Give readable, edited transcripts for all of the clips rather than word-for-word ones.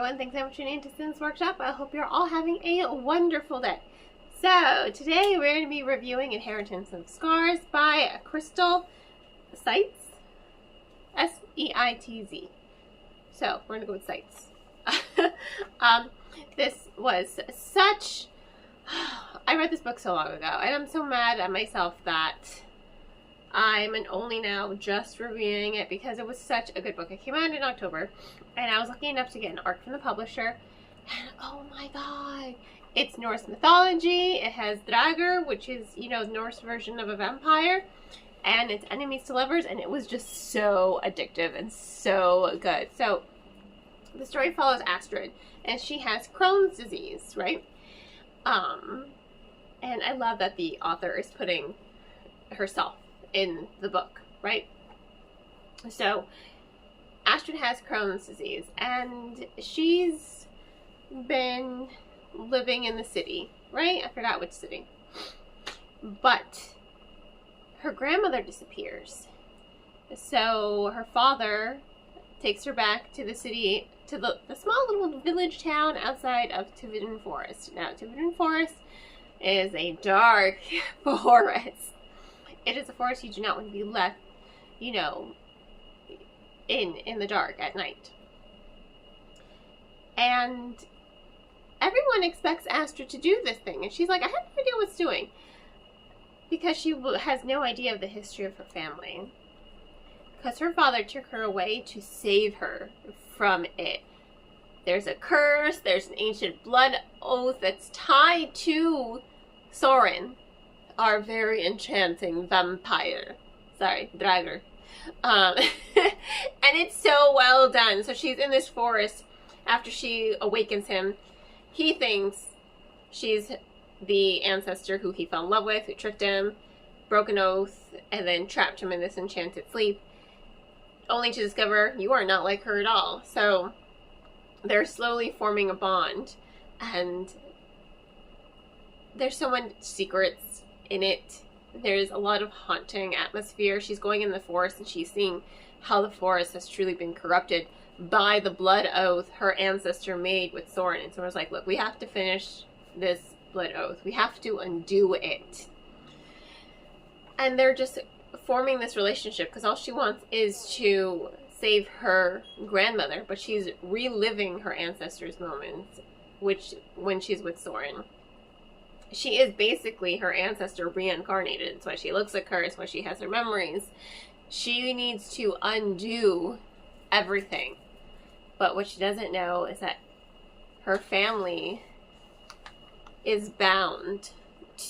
everyone. Thanks so much for tuning into Sims Workshop. I hope you're all having a wonderful day. So, today we're going to be reviewing Inheritance of Scars by Crystal Seitz. S-E-I-T-Z. So, we're going to go with Seitz. This was such... I read this book so long ago, and I'm so mad at myself that I'm only now just reviewing it because it was such a good book. It came out in October, and I was lucky enough to get an arc from the publisher, and oh my god, it's Norse mythology. It has Draugr, which is, you know, the Norse version of a vampire, and it's enemies to lovers, and it was just so addictive and so good. So the story follows Astrid, and she has Crohn's disease, right? And I love that the author is putting herself in the book, right? So Astrid has Crohn's disease, and she's been living in the city, right? I forgot which city. But her grandmother disappears. So her father takes her back to the city, to the small little village town outside of Tiverton Forest. Now, Tiverton Forest is a dark forest. It is a forest you do not want to be left, you know, in the dark at night. And everyone expects Astrid to do this thing, and she's like, I have no idea what it's doing, because she has no idea of the history of her family. Because her father took her away to save her from it. There's a curse, there's an ancient blood oath that's tied to Soren, our very enchanting vampire. Sorry, Draugr. And it's so well done. So she's in this forest after she awakens him. He thinks she's the ancestor who he fell in love with, who tricked him, broke an oath, and then trapped him in this enchanted sleep, only to discover you are not like her at all. So they're slowly forming a bond, and there's so much secrets in it. There's a lot of haunting atmosphere. She's going in the forest, and she's seeing how the forest has truly been corrupted by the blood oath her ancestor made with Soren. And Soren's like, look, we have to finish this blood oath. We have to undo it. And they're just forming this relationship because all she wants is to save her grandmother, but she's reliving her ancestors' moments, which when she's with Soren. She is basically her ancestor reincarnated. It's why she looks like her. It's why she has her memories. She needs to undo everything. But what she doesn't know is that her family is bound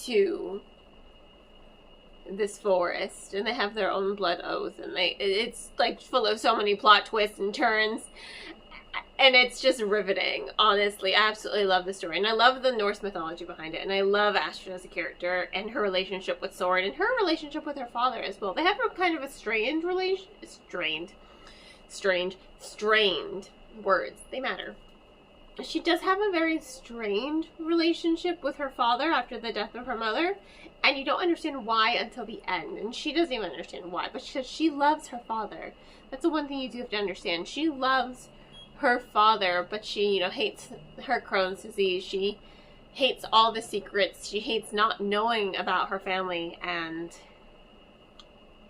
to this forest, and they have their own blood oath, and it's like full of so many plot twists and turns, and it's just riveting. Honestly, I absolutely love the story, and I love the Norse mythology behind it, and I love Astrid as a character and her relationship with Soren and her relationship with her father as well. They have a kind of a strained words, they matter. She does have a very strained relationship with her father after the death of her mother, and you don't understand why until the end, and she doesn't even understand why, but she loves her father. That's the one thing you do have to understand. She loves her father, but she, you know, hates her Crohn's disease. She hates all the secrets. She hates not knowing about her family and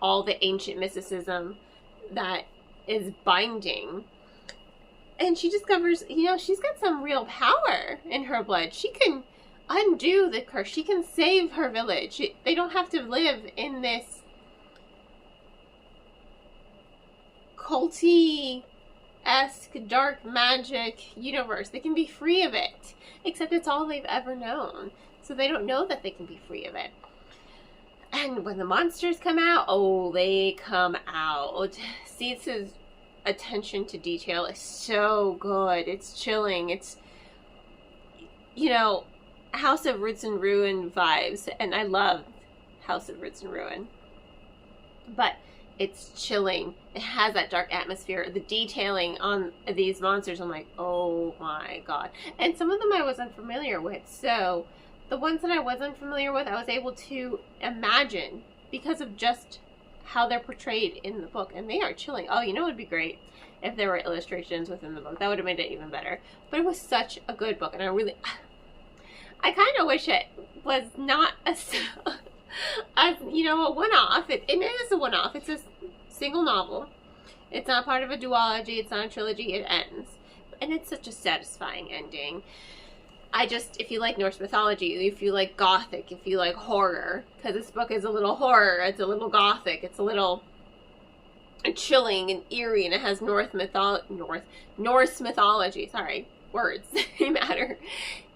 all the ancient mysticism that is binding. And she discovers, you know, she's got some real power in her blood. She can undo the curse. She can save her village. They don't have to live in this culty-esque dark magic universe. They can be free of it. Except it's all they've ever known. So they don't know that they can be free of it. And when the monsters come out, oh, they come out. Seats's attention to detail is so good. It's chilling. It's, you know, House of Roots and Ruin vibes, and I love House of Roots and Ruin, but it's chilling. It has that dark atmosphere. The detailing on these monsters, I'm like, oh my god. And some of them I was unfamiliar with, so the ones that I wasn't familiar with, I was able to imagine because of just how they're portrayed in the book, and they are chilling. Oh, you know, it would be great if there were illustrations within the book. That would have made it even better. But it was such a good book, and I kind of wish it was not a you know, a one-off. It is a one-off. It's a single novel. It's not part of a duology. It's not a trilogy. It ends, and it's such a satisfying ending. If you like Norse mythology, if you like gothic, if you like horror, because this book is a little horror, it's a little gothic, it's a little chilling and eerie, and it has Norse mythology. Sorry, words matter.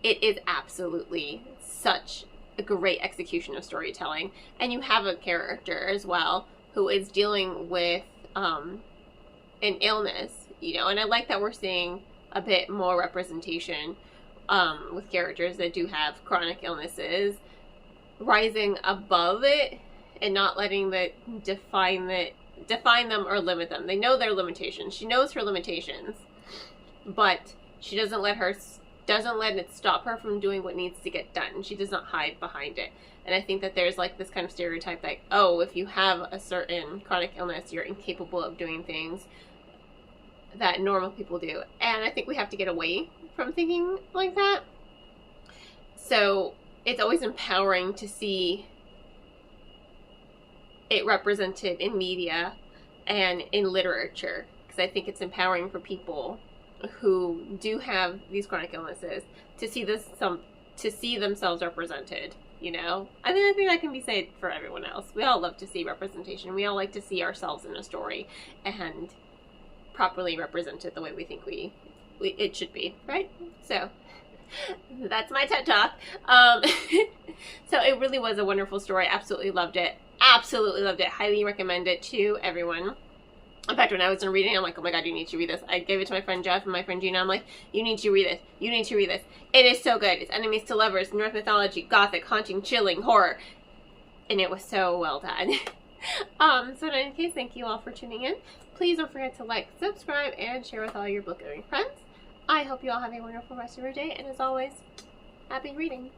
It is absolutely such a great execution of storytelling, and you have a character as well who is dealing with an illness, you know, and I like that we're seeing a bit more representation with characters that do have chronic illnesses, rising above it and not letting that define them or limit them. They know their limitations. She knows her limitations, but she doesn't let it stop her from doing what needs to get done. She does not hide behind it. And I think that there's like this kind of stereotype like, oh, if you have a certain chronic illness, you're incapable of doing things that normal people do. And I think we have to get away from thinking like that. So it's always empowering to see it represented in media and in literature, because I think it's empowering for people who do have these chronic illnesses to see themselves represented, you know. I think that can be said for everyone else. We all love to see representation. We all like to see ourselves in a story and properly represented the way we think it should be, right? So that's my TED Talk. So it really was a wonderful story. Absolutely loved it. Highly recommend it to everyone. In fact, when I was done reading, I'm like, oh my god, you need to read this. I gave it to my friend Jeff and my friend Gina. I'm like, you need to read this. You need to read this. It is so good. It's enemies to lovers, Norse mythology, gothic, haunting, chilling, horror. And it was so well done. So in any case, thank you all for tuning in. Please don't forget to like, subscribe, and share with all your book-loving friends. I hope you all have a wonderful rest of your day, and as always, happy reading.